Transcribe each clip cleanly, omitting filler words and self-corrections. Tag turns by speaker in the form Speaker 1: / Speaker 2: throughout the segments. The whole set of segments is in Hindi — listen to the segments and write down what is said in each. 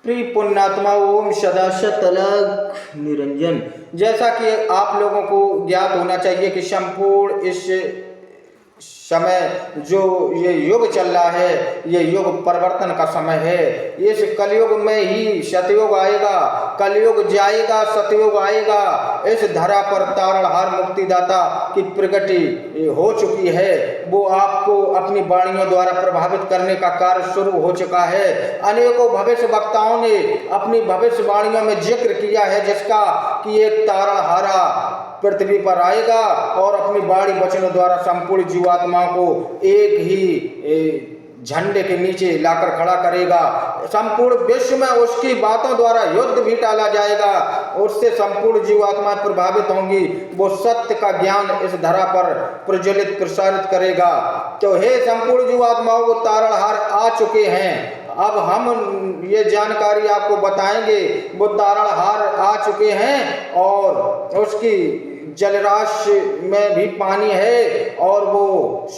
Speaker 1: प्रिय पुण्यात्मा, ओम सदाशिव अलग निरंजन। जैसा कि आप लोगों को ज्ञात होना चाहिए कि संपूर्ण इस समय जो ये युग चल रहा है, ये युग परिवर्तन का समय है। इस कलयुग में ही सतयुग आएगा, कलयुग जाएगा, सतयुग आएगा। इस धरा पर तारणहार मुक्तिदाता की प्रगति हो चुकी है। वो आपको अपनी वाणियों द्वारा प्रभावित करने का कार्य शुरू हो चुका है। अनेकों भविष्य वक्ताओं ने अपनी भविष्यवाणियों में जिक्र किया है जिसका कि एक तारणहारा पृथ्वी पर आएगा और अपनी वाणी वचनों द्वारा संपूर्ण जीवात्माओं को एक ही झंडे के नीचे लाकर खड़ा करेगा। संपूर्ण विश्व में उसकी बातों द्वारा युद्ध भी टाला जाएगा, उससे संपूर्ण जीवात्माएं प्रभावित होंगी। वो सत्य का ज्ञान इस धरा पर प्रज्वलित प्रसारित करेगा। तो हे संपूर्ण जीवात्माओं, वो तारणहार आ चुके हैं। अब हम ये जानकारी आपको बताएंगे। वो तारणहार आ चुके हैं और उसकी जलराशि में भी पानी है और वो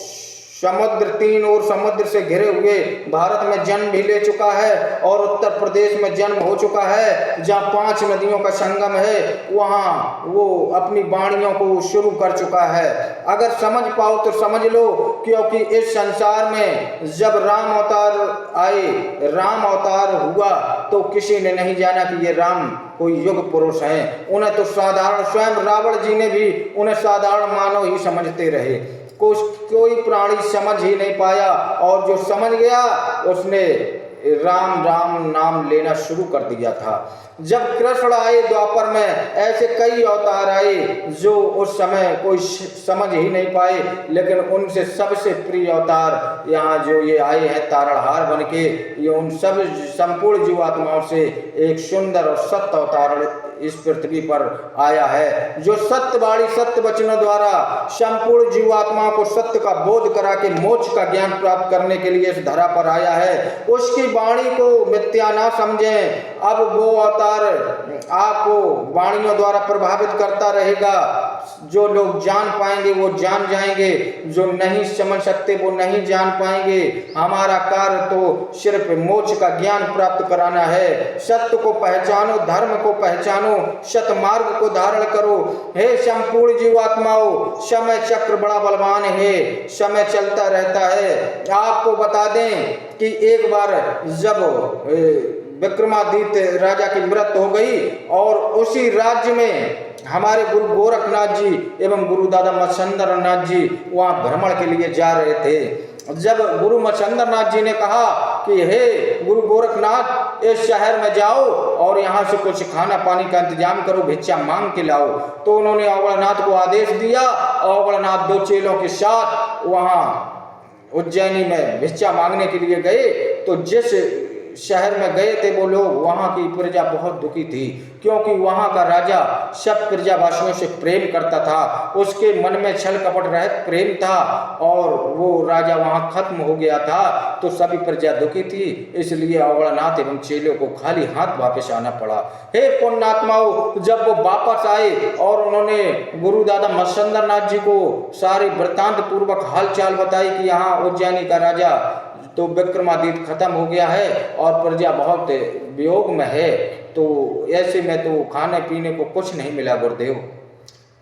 Speaker 1: समुद्र तीन ओर समुद्र से घिरे हुए भारत में जन्म भी ले चुका है और उत्तर प्रदेश में जन्म हो चुका है। जहाँ 5 नदियों का संगम है वहाँ वो अपनी वाणियों को शुरू कर चुका है। अगर समझ पाओ तो समझ लो, क्योंकि इस संसार में जब राम अवतार आए, राम अवतार हुआ, तो किसी ने नहीं जाना कि ये राम कोई युग पुरुष हैं। उन्हें तो साधारण, स्वयं रावण जी ने भी उन्हें साधारण मानव ही समझते रहे। कोई प्राणी समझ ही नहीं पाया और जो समझ गया उसने राम राम नाम लेना शुरू कर दिया था। जब कृष्ण आए द्वापर में, ऐसे कई अवतार आए जो उस समय कोई समझ ही नहीं पाए, लेकिन उनसे सबसे प्रिय अवतार यहाँ जो ये आए हैं तारणहार बन के, ये उन सब संपूर्ण जीवात्माओं से एक सुंदर और सत्य अवतार इस पृथ्वी पर आया है, जो सत्यवाणी सत्य वचनों द्वारा संपूर्ण जीवात्माओं को सत्य का बोध करा के मोक्ष का ज्ञान प्राप्त करने के लिए इस धरा पर आया है। उसकी वाणी को मिथ्या ना समझें। अब वो अवतार आपको वाणियों द्वारा प्रभावित करता रहेगा। जो लोग जान पाएंगे वो जान जाएंगे, जो नहीं समझ सकते वो नहीं जान पाएंगे। हमारा कार्य तो सिर्फ मोक्ष का ज्ञान प्राप्त कराना है। सत्य को पहचानो, धर्म को पहचानो, सतमार्ग को धारण करो। हे संपूर्ण जीवात्माओं, समय चक्र बड़ा बलवान है, समय चलता रहता है। आपको बता दें कि एक बार जब विक्रमादित्य राजा की मृत्यु हो गई और उसी राज्य में हमारे गुरु गोरखनाथ जी एवं गुरु दादा मत्स्येंद्र नाथ जी वहाँ भ्रमण के लिए जा रहे थे। जब गुरु मत्स्येंद्र नाथ जी ने कहा कि हे गुरु गोरखनाथ, इस शहर में जाओ और यहाँ से कुछ खाना पानी का इंतजाम करो, भिक्षा मांग के लाओ, तो उन्होंने अवलनाथ को आदेश दिया। अवलनाथ 2 चेलों के साथ वहाँ उज्जैनी में भिक्षा मांगने के लिए गए। तो जिस शहर में गए थे वो लोग, वहाँ की प्रजा बहुत दुखी थी, क्योंकि वहाँ का राजा सब प्रजावासियों से प्रेम करता था। उसके मन में छल कपट रहित प्रेम था और वो राजा वहाँ खत्म हो गया था। तो सभी प्रजा दुखी थी, इसलिए अवलनाथ एवं चेलों को खाली हाथ वापस आना पड़ा। हे पुण्यात्माओं, जब वो वापस आए और उन्होंने गुरु दादा मत्स्येंद्र नाथ जी को सारी वृत्तांत पूर्वक हालचाल बताई कि यहाँ उज्जैनी का राजा तो विक्रमादित्य खत्म हो गया है और प्रजा बहुत वियोग में है, तो ऐसे में तो खाने पीने को कुछ नहीं मिला गुरुदेव।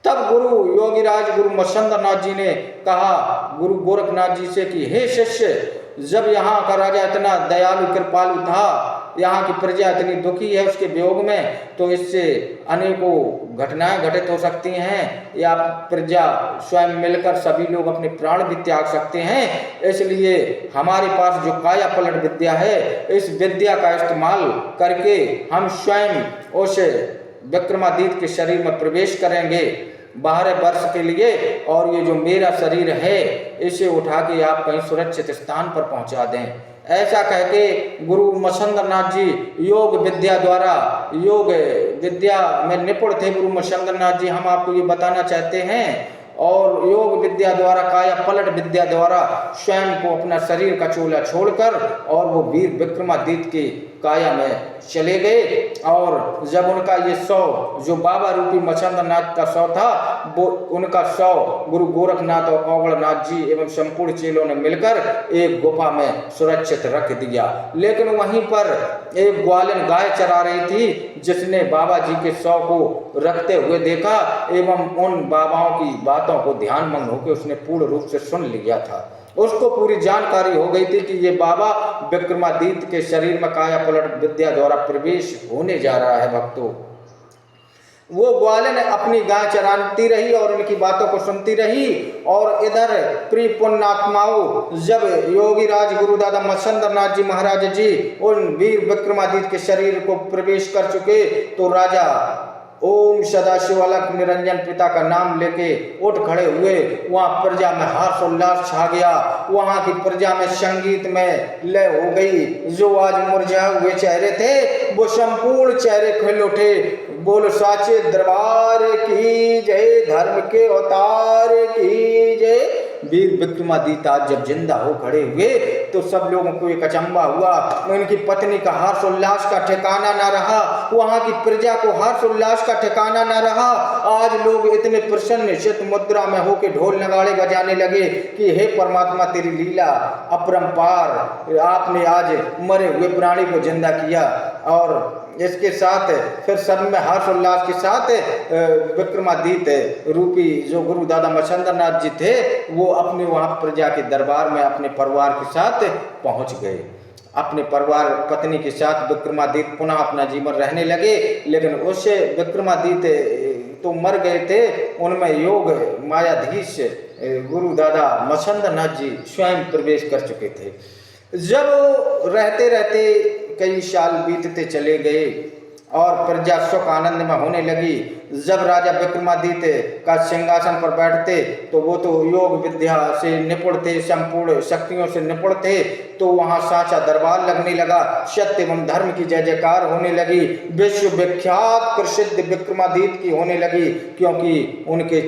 Speaker 1: तब गुरु योगीराज गुरु मत्स्येंद्र नाथ जी ने कहा गुरु गोरखनाथ जी से कि हे शिष्य, जब यहाँ का राजा इतना दयालु कृपालु था, यहाँ की प्रजा इतनी दुखी है उसके वियोग में, तो इससे अनेकों घटनाएं घटित हो सकती हैं या प्रजा स्वयं मिलकर सभी लोग अपने प्राण भी त्याग सकते हैं। इसलिए हमारे पास जो काया पलट विद्या है, इस विद्या का इस्तेमाल करके हम स्वयं उस विक्रमादित्य के शरीर में प्रवेश करेंगे 12 वर्ष के लिए, और ये जो मेरा शरीर है इसे उठा के आप कहीं सुरक्षित स्थान पर पहुंचा दें। ऐसा कहके गुरु मत्स्येंद्र नाथ जी योग विद्या द्वारा, योग विद्या में निपुण थे गुरु मत्स्येंद्र नाथ जी, हम आपको ये बताना चाहते हैं। और योग विद्या द्वारा, काया पलट विद्या द्वारा स्वयं को अपना शरीर का चोला छोड़कर और वो वीर विक्रमादित्य के काया में चले गए। और जब उनका ये शव जो बाबा रूपी मच्छंद्रनाथ का शव था, वो उनका शव गुरु गोरखनाथ और औगड़नाथ जी एवं संपूर्ण चेलों ने मिलकर एक गुफा में सुरक्षित रख दिया। लेकिन वहीं पर एक ग्वालिन गाय चरा रही थी, जिसने बाबा जी के शव को रखते हुए देखा एवं उन बाबाओं की बातों को ध्यानमग्न होकर उसने पूर्ण रूप से सुन लिया था। उसको पूरी जानकारी हो गई थी कि ये बाबा विक्रमादित्य के शरीर में काया पलट विद्या द्वारा प्रवेश होने जा रहा है। भक्तों, वो ग्वालिन अपनी गाय चराती रही और उनकी बातों को सुनती रही। और इधर प्रिय पुण्यात्माओं, जब योगी राज गुरु दादा मच्छंद्रनाथ जी महाराज जी उन वीर विक्रमादित्य के शरीर को प्रवेश कर चुके, तो राजा ओम सदाशिव अलख निरंजन पिता का नाम लेके उठ खड़े हुए। वहाँ प्रजा में हर्ष उल्लास छा गया। वहाँ की प्रजा में संगीत में लय हो गई। जो आज मुरझाए हुए चेहरे थे, वो संपूर्ण चेहरे खिल उठे। बोल साचे दरबार की जय, धर्म के अवतार की जय। वीर विक्रमादित्य आज जब जिंदा हो खड़े हुए तो सब लोगों को एक अचंबा हुआ। उनकी पत्नी का हर्ष उल्लास का ठिकाना न रहा, वहां की प्रजा को हर्ष उल्लास का ठिकाना न रहा। आज लोग इतने प्रसन्न चित्त मुद्रा में होकर ढोल नगाड़े बजाने लगे कि हे परमात्मा, तेरी लीला अपरंपार, आपने आज मरे हुए प्राणी को जिंदा किया। और इसके साथ फिर सब में हर्ष उल्लास के साथ विक्रमादित्य रूपी जो गुरु दादा मच्छंद्रनाथ जी थे, वो अपने वहाँ प्रजा के दरबार में अपने परिवार के साथ पहुँच गए। अपने परिवार पत्नी के साथ विक्रमादित्य पुनः अपना जीवन रहने लगे। लेकिन उससे विक्रमादित्य तो मर गए थे, उनमें योग मायाधीश गुरु दादा मच्छंद्रनाथ जी स्वयं प्रवेश कर चुके थे। जब रहते रहते कई साल बीतते चले गए और प्रजा सुख आनंद में होने लगी। जब राजा विक्रमादित्य का सिंहासन पर बैठते तो वो तो योग विद्या से निपुण थे, संपूर्ण शक्तियों से निपुण थे। तो वहाँ साचा दरबार लगने लगा, सत्य एवं धर्म की जय जयकार होने लगी, विश्व विख्यात प्रसिद्ध विक्रमादित्य की होने लगी। क्योंकि उनके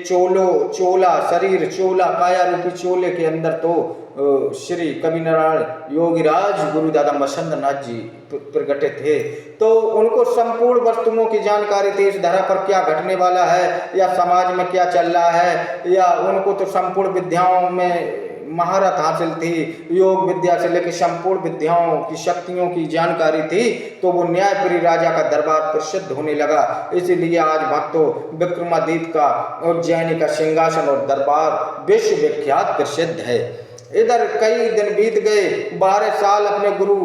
Speaker 1: चोला शरीर, चोला काया रूपी चोले के अंदर तो श्री कविनारायण योगीराज गुरु दादा मच्छंद्रनाथ जी प्रगटे थे। तो उनको संपूर्ण वस्तुओं की जानकारी थी, इस धरा पर क्या घटने वाला है या समाज में क्या चल रहा है, या उनको तो संपूर्ण विद्याओं में महारत हासिल थी। योग विद्या से लेकर संपूर्ण विद्याओं की शक्तियों की जानकारी थी। तो वो न्यायप्रिय राजा का दरबार प्रसिद्ध होने लगा। इसीलिए आज भक्तों विक्रमादित्य का उज्जैनी का सिंहासन और दरबार विश्व विख्यात प्रसिद्ध है। इधर कई दिन बीत गए, 12 साल अपने गुरु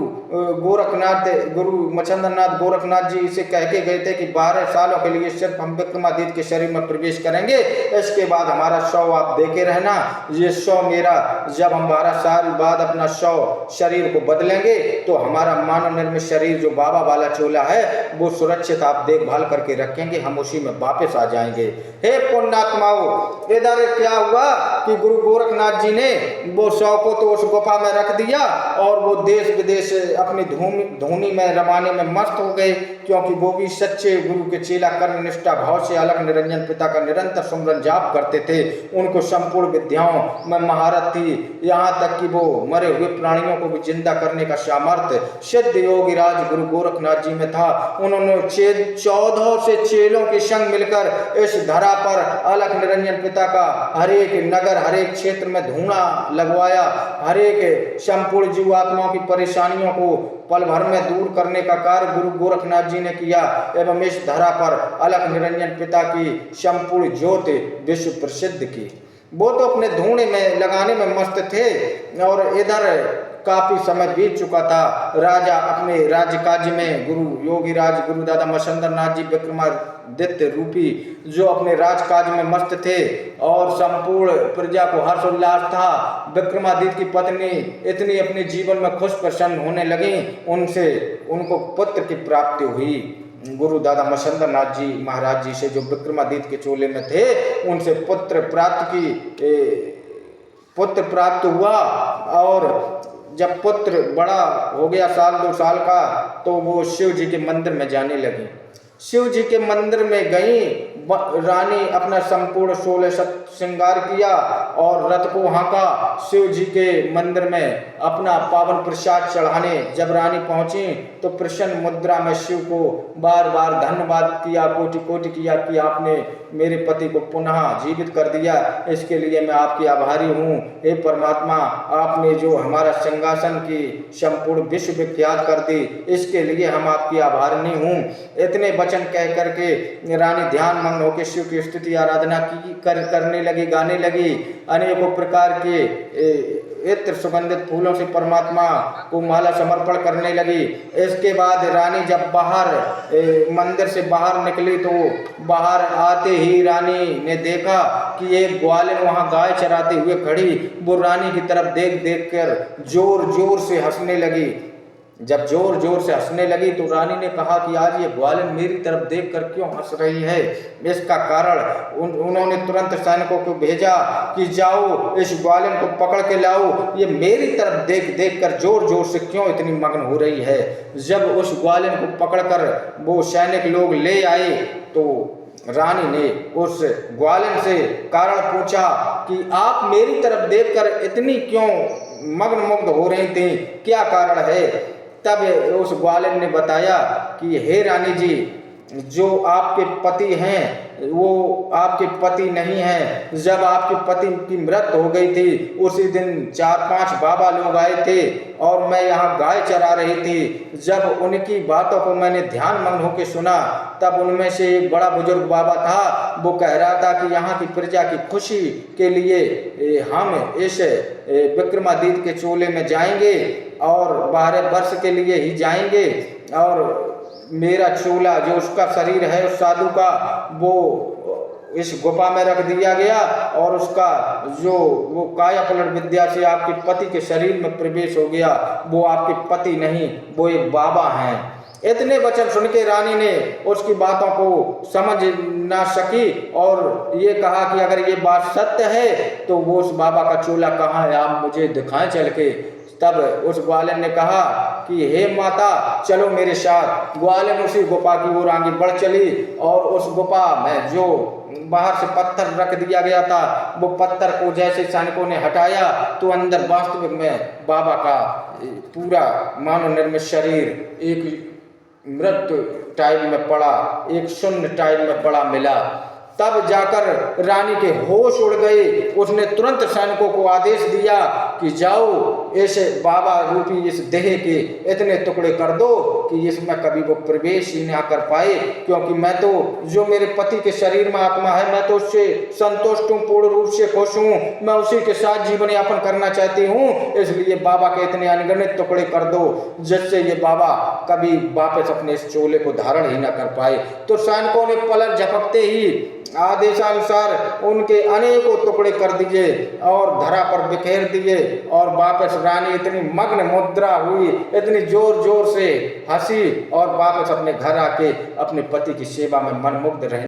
Speaker 1: मच्छंद्रनाथ गोरखनाथ जी से कह के गए थे कि 12 सालों के लिए सिर्फ हम विक्रमादित्य के शरीर में प्रवेश करेंगे, इसके बाद हमारा शव आप देखे रहना। ये शव मेरा, जब हम 12 साल बाद अपना शव शरीर को बदलेंगे तो हमारा मानव निर्मित शरीर जो बाबा वाला चोला है वो सुरक्षित आप देखभाल करके रखेंगे, हम उसी में वापस आ जाएंगे। हे पुण्यात्माओं, इधर क्या हुआ कि गुरु गोरखनाथ जी ने वो शव को तो उस गुफा में रख दिया और वो देश विदेश अपनी धूनी में रमाने में मस्त हो गए। क्योंकि वो भी सच्चे गुरु के चेला कर्म निष्ठा भाव से अलख निरंजन पिता का निरंतर सुमरन जाप करते थे। उनको संपूर्ण विद्याओं में महारत थी, यहाँ तक कि वो मरे हुए प्राणियों को भी जिंदा करने का सामर्थ्य सिद्ध योगी राज गुरु गोरखनाथ जी में था। उन्होंने 14 से चेलों के संग मिलकर इस धरा पर अलख निरंजन पिता का हर एक नगर, हर एक क्षेत्र में धूना लगवाया। हर एक संपूर्ण जीवात्माओं की परेशानियों को पल भर में दूर करने का कार्य गुरु गोरखनाथ जी ने किया एवं इस धरा पर अलख निरंजन पिता की संपूर्ण ज्योति विश्व प्रसिद्ध की। वो तो अपने धूने में लगाने में मस्त थे और इधर काफी समय बीत चुका था। राजा अपने राज्य काज में गुरु योगी राज गुरु दादा मच्छंद्रनाथ जी विक्रमादित्य रूपी जो अपने राजकाज में मस्त थे और संपूर्ण प्रजा को हर्ष उल्लास था। विक्रमादित्य की पत्नी इतनी अपने जीवन में खुश प्रसन्न होने लगी, उनसे उनको पुत्र की प्राप्ति हुई। गुरु दादा मच्छंद्रनाथ जी महाराज जी से जो विक्रमादित्य के चोले में थे, उनसे पुत्र प्राप्त हुआ। और जब पुत्र बड़ा हो गया 1-2 साल का, तो वो शिव जी के मंदिर में जाने लगी। शिव जी के मंदिर में गई रानी, अपना संपूर्ण 16 श्रृंगार किया और रथ को हाँका। शिव जी के मंदिर में अपना पावन प्रसाद चढ़ाने जब रानी पहुंची तो प्रसन्न मुद्रा में शिव को बार बार धन्यवाद किया, कोटि कोटि किया कि आपने मेरे पति को पुनः जीवित कर दिया, इसके लिए मैं आपकी आभारी हूँ। हे परमात्मा, आपने जो हमारा सिंहासन की संपूर्ण विश्व विख्यात कर दी, इसके लिए हम आपकी आभारी हूँ। इतने वचन कह करके रानी ध्यान मग्न होकर शिव की स्तुति आराधना करने लगी, गाने लगी। अनेकों प्रकार के इत्र सुगंधित फूलों से परमात्मा को माला समर्पण करने लगी। इसके बाद रानी जब बाहर मंदिर से बाहर निकली तो बाहर आते ही रानी ने देखा कि एक ग्वालिन वहां गाय चराते हुए खड़ी। वो रानी की तरफ देख देख कर जोर जोर से हंसने लगी। जब जोर जोर से हंसने लगी तो रानी ने कहा कि आज ये ग्वालिन मेरी तरफ देखकर क्यों हंस रही है। इसका कारण उन्होंने तुरंत सैनिकों को भेजा कि जाओ इस ग्वालिन को पकड़ के लाओ, ये मेरी तरफ देख देख कर जोर जोर से क्यों इतनी मग्न हो रही है। जब उस ग्वालिन को पकड़कर वो सैनिक लोग ले आए तो रानी ने उस ग्वालिन से कारण पूछा कि आप मेरी तरफ देखकर इतनी क्यों मग्न मुग्ध हो रही थी, क्या कारण है। तब उस ग्वालिन ने बताया कि हे रानी जी, जो आपके पति हैं वो आपके पति नहीं हैं। जब आपके पति की मृत्यु हो गई थी उसी दिन 4-5 बाबा लोग आए थे और मैं यहाँ गाय चरा रही थी। जब उनकी बातों को मैंने ध्यान मग्न होकर सुना तब उनमें से एक बड़ा बुजुर्ग बाबा था, वो कह रहा था कि यहाँ की प्रजा की खुशी के लिए हम इस विक्रमादित्य के चोले में जाएंगे और 12 वर्ष के लिए ही जाएंगे और मेरा चोला जो उसका शरीर है उस साधु का वो इस गुफा में रख दिया गया और उसका जो वो काया पलट विद्या से आपके पति के शरीर में प्रवेश हो गया। वो आपके पति नहीं, वो एक बाबा हैं। इतने वचन सुन के रानी ने उसकी बातों को समझ ना सकी और ये कहा कि अगर ये बात सत्य है तो वो उस बाबा का चोला कहाँ है, आप मुझे दिखाएं चल के। तब उस ग्वालिन ने कहा कि हे माता, चलो मेरे साथ। ग्वालिन उसी गुफा की ओर आगे बढ़ चली और उस गुफा में जो बाहर से पत्थर रख दिया गया था वो पत्थर को जैसे सैनिकों ने हटाया तो अंदर वास्तविक में बाबा का पूरा मानव निर्मित शरीर एक मृत टाइप में पड़ा, एक शून्य टाइप में पड़ा मिला। तब जाकर रानी के होश उड़ गए। उसने तुरंत सैनिकों को आदेश दिया कि जाओ इस बाबा रूपी इस देह के इतने टुकड़े कर दो कि इसमें कभी वो प्रवेश ही ना कर पाए, क्योंकि मैं तो जो मेरे पति के शरीर में आत्मा है मैं तो उससे संतुष्ट हूँ, पूर्ण रूप से खुश हूँ, मैं उसी के साथ जीवन यापन करना चाहती हूँ। इसलिए बाबा के इतने अनगिनत टुकड़े कर दो जिससे ये बाबा कभी वापस अपने इस चोले को धारण ही ना कर पाए। तो सैनिकों ने पलट झपकते ही आदेशानुसार उनके अनेकों टुकड़े कर दिए और धरा पर बिखेर दिए और वापस रानी इतनी मग्न मुद्रा हुई, इतनी जोर जोर से हंसी और वापस अपने घर आके अपने पति की सेवा में मनमुग्ध रहे।